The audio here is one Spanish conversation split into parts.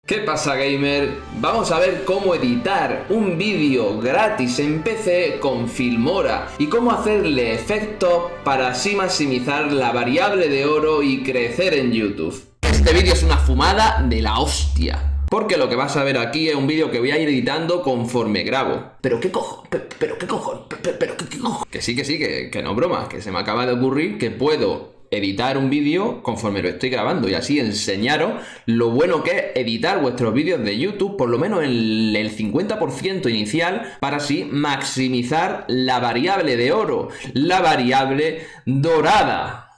¿Qué pasa, gamer? Vamos a ver cómo editar un vídeo gratis en PC con Filmora y cómo hacerle efectos para así maximizar la variable de oro y crecer en YouTube. Este vídeo es una fumada de la hostia, porque lo que vas a ver aquí es un vídeo que voy a ir editando conforme grabo. ¿Pero qué cojo? ¿Pero qué cojo? ¿Pero qué cojo? Que sí, que no broma, que se me acaba de ocurrir que puedo editar un vídeo conforme lo estoy grabando y así enseñaros lo bueno que es editar vuestros vídeos de YouTube, por lo menos en el 50% inicial, para así maximizar la variable de oro, la variable dorada.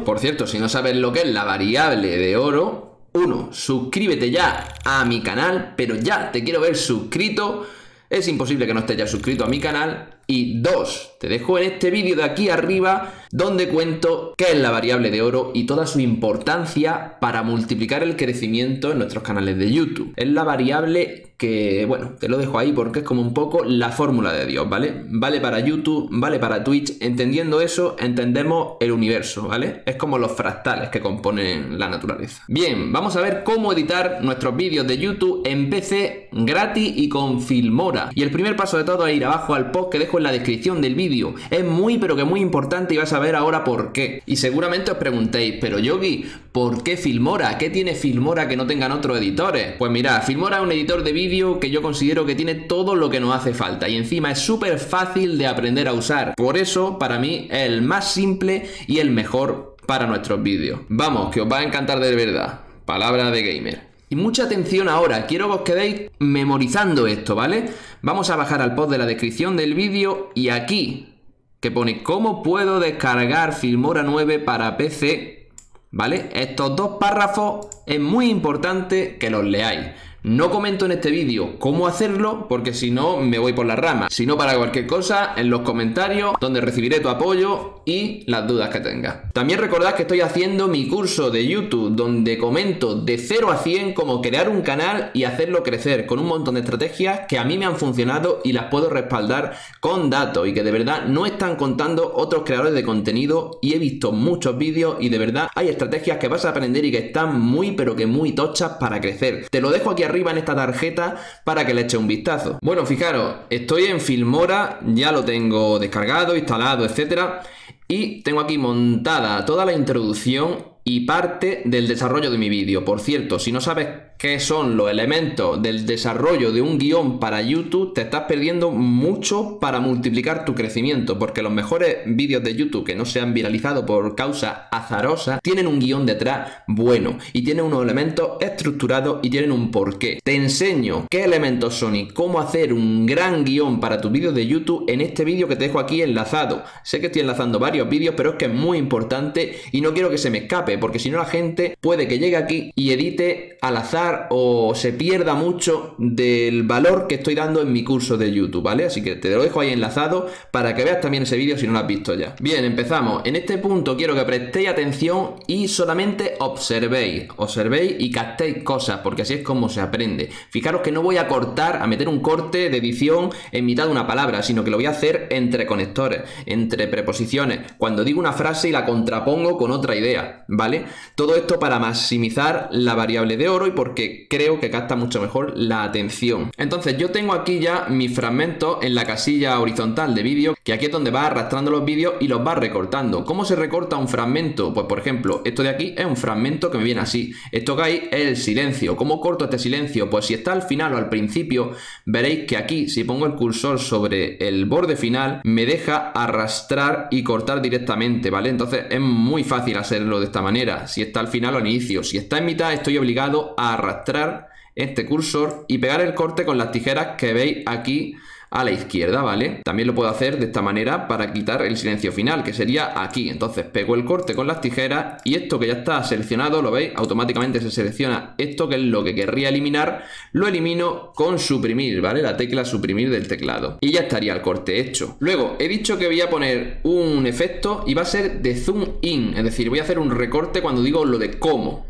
Por cierto, si no sabes lo que es la variable de oro, 1. Suscríbete ya a mi canal, pero ya te quiero ver suscrito. Es imposible que no estés ya suscrito a mi canal. Y 2, te dejo en este vídeo de aquí arriba donde cuento qué es la variable de oro y toda su importancia para multiplicar el crecimiento en nuestros canales de YouTube. Es la variable que, bueno, te lo dejo ahí porque es como un poco la fórmula de Dios, ¿vale? Vale para YouTube, vale para Twitch. Entendiendo eso, entendemos el universo, ¿vale? Es como los fractales que componen la naturaleza. Bien, vamos a ver cómo editar nuestros vídeos de YouTube en PC gratis y con Filmora. Y el primer paso de todo es ir abajo al post que dejo en la descripción del vídeo. Es muy pero que muy importante y vas a ver ahora por qué. Y seguramente os preguntéis, pero Yogi, ¿por qué Filmora? ¿Qué tiene Filmora que no tengan otros editores? Pues mirad, Filmora es un editor de vídeo que yo considero que tiene todo lo que nos hace falta y encima es súper fácil de aprender a usar. Por eso, para mí, es el más simple y el mejor para nuestros vídeos. Vamos, que os va a encantar de verdad. Palabra de gamer. Y mucha atención ahora, quiero que os quedéis memorizando esto, ¿vale? Vamos a bajar al post de la descripción del vídeo y aquí, que pone cómo puedo descargar Filmora 9 para PC, ¿vale? Estos dos párrafos es muy importante que los leáis. No comento en este vídeo cómo hacerlo porque si no me voy por las ramas. Si no, para cualquier cosa en los comentarios donde recibiré tu apoyo y las dudas que tengas. También recordad que estoy haciendo mi curso de YouTube donde comento de 0 a 100 cómo crear un canal y hacerlo crecer con un montón de estrategias que a mí me han funcionado y las puedo respaldar con datos y que de verdad no están contando otros creadores de contenido y he visto muchos vídeos y de verdad hay estrategias que vas a aprender y que están muy pero que muy tochas para crecer. Te lo dejo aquí arriba en esta tarjeta para que le eche un vistazo. Bueno, fijaros, estoy en Filmora, ya lo tengo descargado, instalado, etcétera, y tengo aquí montada toda la introducción y parte del desarrollo de mi vídeo. Por cierto, si no sabes qué son los elementos del desarrollo de un guión para YouTube, te estás perdiendo mucho para multiplicar tu crecimiento, porque los mejores vídeos de YouTube que no se han viralizado por causa azarosa tienen un guión detrás bueno y tienen unos elementos estructurados y tienen un porqué. Te enseño qué elementos son y cómo hacer un gran guión para tus vídeos de YouTube en este vídeo que te dejo aquí enlazado. Sé que estoy enlazando varios vídeos, pero es que es muy importante y no quiero que se me escape, porque si no la gente puede que llegue aquí y edite al azar o se pierda mucho del valor que estoy dando en mi curso de YouTube, ¿vale? Así que te lo dejo ahí enlazado para que veas también ese vídeo si no lo has visto ya. Bien, empezamos. En este punto quiero que prestéis atención y solamente observéis y captéis cosas, porque así es como se aprende. Fijaros que no voy a cortar, a meter un corte de edición en mitad de una palabra, sino que lo voy a hacer entre conectores, entre preposiciones, cuando digo una frase y la contrapongo con otra idea, ¿vale? Todo esto para maximizar la variable de oro y porque creo que capta mucho mejor la atención. Entonces yo tengo aquí ya mis fragmentos en la casilla horizontal de vídeo, que aquí es donde vas arrastrando los vídeos y los vas recortando. ¿Cómo se recorta un fragmento? Pues por ejemplo, esto de aquí es un fragmento que me viene así. Esto que hay es el silencio. ¿Cómo corto este silencio? Pues si está al final o al principio, veréis que aquí, si pongo el cursor sobre el borde final, me deja arrastrar y cortar directamente, ¿vale? Entonces es muy fácil hacerlo de esta manera. Si está al final o al inicio. Si está en mitad, estoy obligado a arrastrar este cursor y pegar el corte con las tijeras que veis aquí a la izquierda, ¿vale? También lo puedo hacer de esta manera para quitar el silencio final, que sería aquí. Entonces pego el corte con las tijeras y esto que ya está seleccionado, lo veis, automáticamente se selecciona esto que es lo que querría eliminar, lo elimino con suprimir, ¿vale? La tecla suprimir del teclado. Y ya estaría el corte hecho. Luego, he dicho que voy a poner un efecto y va a ser de zoom in, es decir, voy a hacer un recorte cuando digo lo de cómo.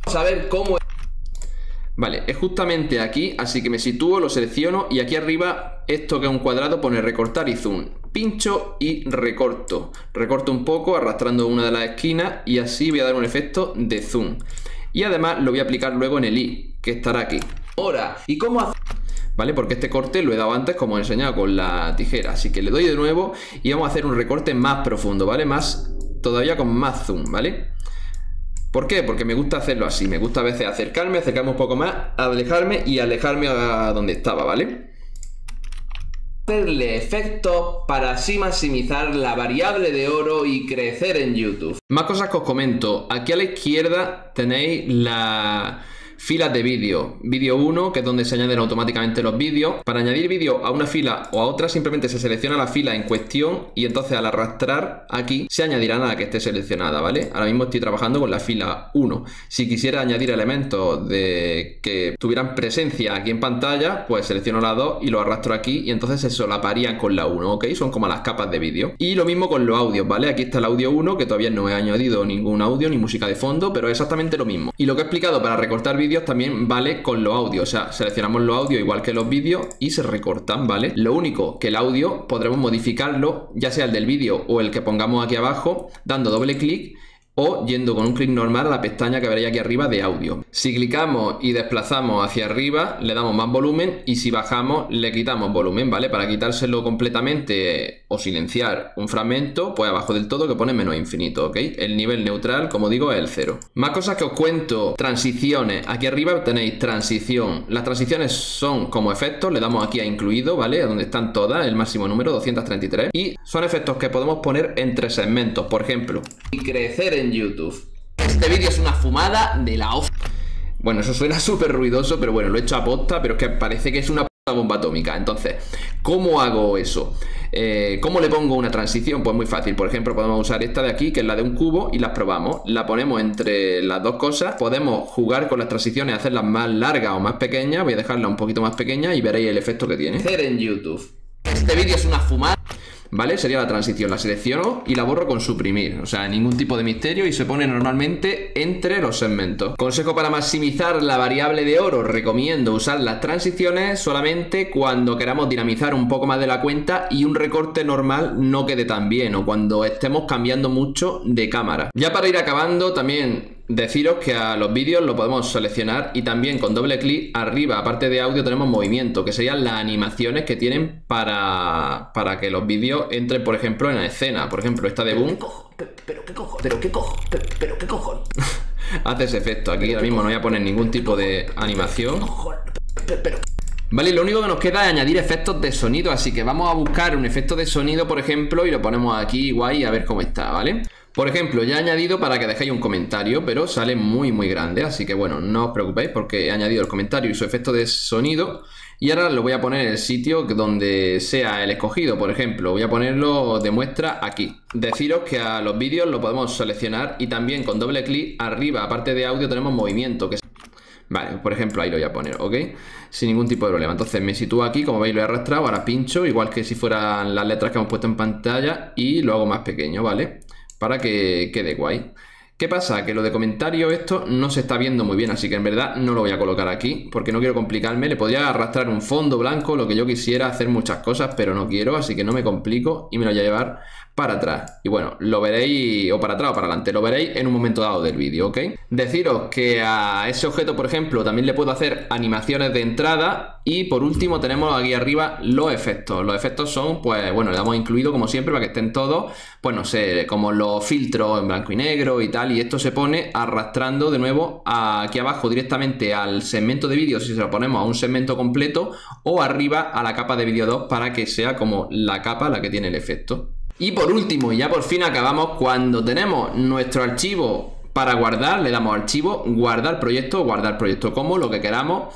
Vamos a ver cómo. Vale, es justamente aquí, así que me sitúo, lo selecciono y aquí arriba, esto que es un cuadrado pone recortar y zoom. pincho y recorto. Recorto un poco arrastrando una de las esquinas y así voy a dar un efecto de zoom. Y además lo voy a aplicar luego en el i, que estará aquí. Ahora, ¿y cómo hacer? ¿Vale? Porque este corte lo he dado antes como he enseñado con la tijera. Así que le doy de nuevo y vamos a hacer un recorte más profundo, ¿vale? Todavía con más zoom, ¿vale? ¿Por qué? Porque me gusta hacerlo así. Me gusta a veces acercarme un poco más, alejarme y alejarme a donde estaba, ¿vale? Hacerle efectos para así maximizar la variable de oro y crecer en YouTube. Más cosas que os comento. Aquí a la izquierda tenéis la filas de vídeo. Vídeo 1, que es donde se añaden automáticamente los vídeos. Para añadir vídeo a una fila o a otra, simplemente se selecciona la fila en cuestión y entonces al arrastrar aquí se añadirá a la que esté seleccionada, ¿vale? Ahora mismo estoy trabajando con la fila 1. Si quisiera añadir elementos que tuvieran presencia aquí en pantalla, pues selecciono la 2 y lo arrastro aquí y entonces se solaparían con la 1, ¿ok? Son como las capas de vídeo. Y lo mismo con los audios, ¿vale? Aquí está el audio 1, que todavía no he añadido ningún audio ni música de fondo, pero es exactamente lo mismo. Y lo que he explicado para recortar vídeos también vale con los audios, o sea, seleccionamos los audios igual que los vídeos y se recortan, ¿vale? Lo único que el audio podremos modificarlo, ya sea el del vídeo o el que pongamos aquí abajo, dando doble clic o yendo con un clic normal a la pestaña que veréis aquí arriba de audio. Si clicamos y desplazamos hacia arriba, le damos más volumen y si bajamos, le quitamos volumen, ¿vale? Para quitárselo completamente o silenciar un fragmento, pues abajo del todo que pone menos infinito, ¿ok? El nivel neutral, como digo, es el 0. Más cosas que os cuento. Transiciones. Aquí arriba tenéis transición. Las transiciones son como efectos, le damos aquí a incluido, ¿vale? Donde están todas, el máximo número, 233. Y son efectos que podemos poner entre segmentos, por ejemplo. Y crecer en YouTube. Este vídeo es una fumada de la hostia. Bueno, eso suena súper ruidoso, pero bueno, lo he hecho a posta, pero es que parece que es una bomba atómica. Entonces, ¿cómo hago eso? ¿Cómo le pongo una transición? Pues muy fácil. Por ejemplo, podemos usar esta de aquí, que es la de un cubo, y las probamos. La ponemos entre las dos cosas. Podemos jugar con las transiciones, hacerlas más largas o más pequeñas. Voy a dejarla un poquito más pequeña y veréis el efecto que tiene. Hacer en YouTube. Este vídeo es una fumada. ¿Vale? Sería la transición, la selecciono y la borro con suprimir, o sea, ningún tipo de misterio y se pone normalmente entre los segmentos. Consejo para maximizar la variable de oro, recomiendo usar las transiciones solamente cuando queramos dinamizar un poco más de la cuenta y un recorte normal no quede tan bien o cuando estemos cambiando mucho de cámara. Ya para ir acabando también deciros que a los vídeos lo podemos seleccionar y también con doble clic arriba, aparte de audio, tenemos movimiento, que serían las animaciones que tienen para que los vídeos entren, por ejemplo, en la escena. Por ejemplo, esta de Boom. ¿Pero qué cojo? Hace ese efecto. Aquí ahora mismo no voy a poner ningún tipo de animación. Vale, lo único que nos queda es añadir efectos de sonido, así que vamos a buscar un efecto de sonido, por ejemplo, y lo ponemos aquí guay a ver cómo está, ¿vale? Por ejemplo, ya he añadido para que dejéis un comentario, pero sale muy grande, así que bueno, no os preocupéis porque he añadido el comentario y su efecto de sonido y ahora lo voy a poner en el sitio donde sea el escogido. Por ejemplo, voy a ponerlo de muestra aquí. Deciros que a los vídeos lo podemos seleccionar y también con doble clic arriba, aparte de audio, tenemos movimiento, que vale, por ejemplo, ahí lo voy a poner, ¿ok? Sin ningún tipo de problema. Entonces me sitúo aquí, como veis lo he arrastrado, ahora pincho, igual que si fueran las letras que hemos puesto en pantalla y lo hago más pequeño, ¿vale? Para que quede guay. ¿Qué pasa? Que lo de comentario esto no se está viendo muy bien, así que en verdad no lo voy a colocar aquí porque no quiero complicarme. Le podría arrastrar un fondo blanco, lo que yo quisiera, hacer muchas cosas, pero no quiero, así que no me complico y me lo voy a llevar para atrás. Y bueno, lo veréis, o para atrás o para adelante, lo veréis en un momento dado del vídeo, ¿ok? Deciros que a ese objeto, por ejemplo, también le puedo hacer animaciones de entrada. Y por último tenemos aquí arriba los efectos. Los efectos son, pues bueno, le damos incluido como siempre para que estén todos, pues no sé, como los filtros en blanco y negro y tal. Y esto se pone arrastrando de nuevo aquí abajo directamente al segmento de vídeo si se lo ponemos a un segmento completo, o arriba a la capa de vídeo 2 para que sea como la capa la que tiene el efecto. Y por último, y ya por fin acabamos, cuando tenemos nuestro archivo para guardar, le damos archivo, guardar proyecto como lo que queramos,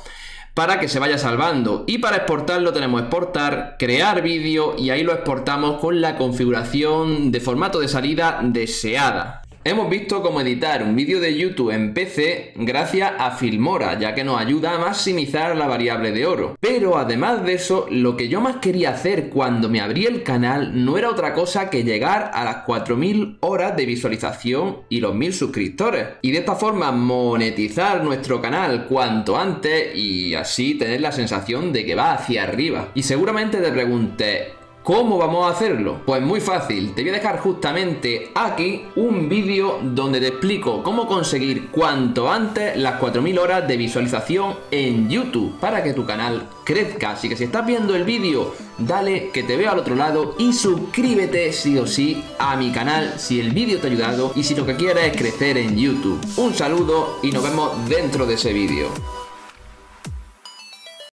para que se vaya salvando. Y para exportarlo tenemos exportar, crear vídeo, y ahí lo exportamos con la configuración de formato de salida deseada. Hemos visto cómo editar un vídeo de YouTube en PC gracias a Filmora, ya que nos ayuda a maximizar la variable de oro. Pero además de eso, lo que yo más quería hacer cuando me abrí el canal no era otra cosa que llegar a las 4000 horas de visualización y los 1000 suscriptores. Y de esta forma monetizar nuestro canal cuanto antes y así tener la sensación de que va hacia arriba. Y seguramente te preguntes, ¿Cómo vamos a hacerlo? Pues muy fácil, te voy a dejar justamente aquí un vídeo donde te explico cómo conseguir cuanto antes las 4000 horas de visualización en YouTube para que tu canal crezca. Así que si estás viendo el vídeo, dale que te veo al otro lado y suscríbete sí o sí a mi canal si el vídeo te ha ayudado y si lo que quieres es crecer en YouTube. Un saludo y nos vemos dentro de ese vídeo.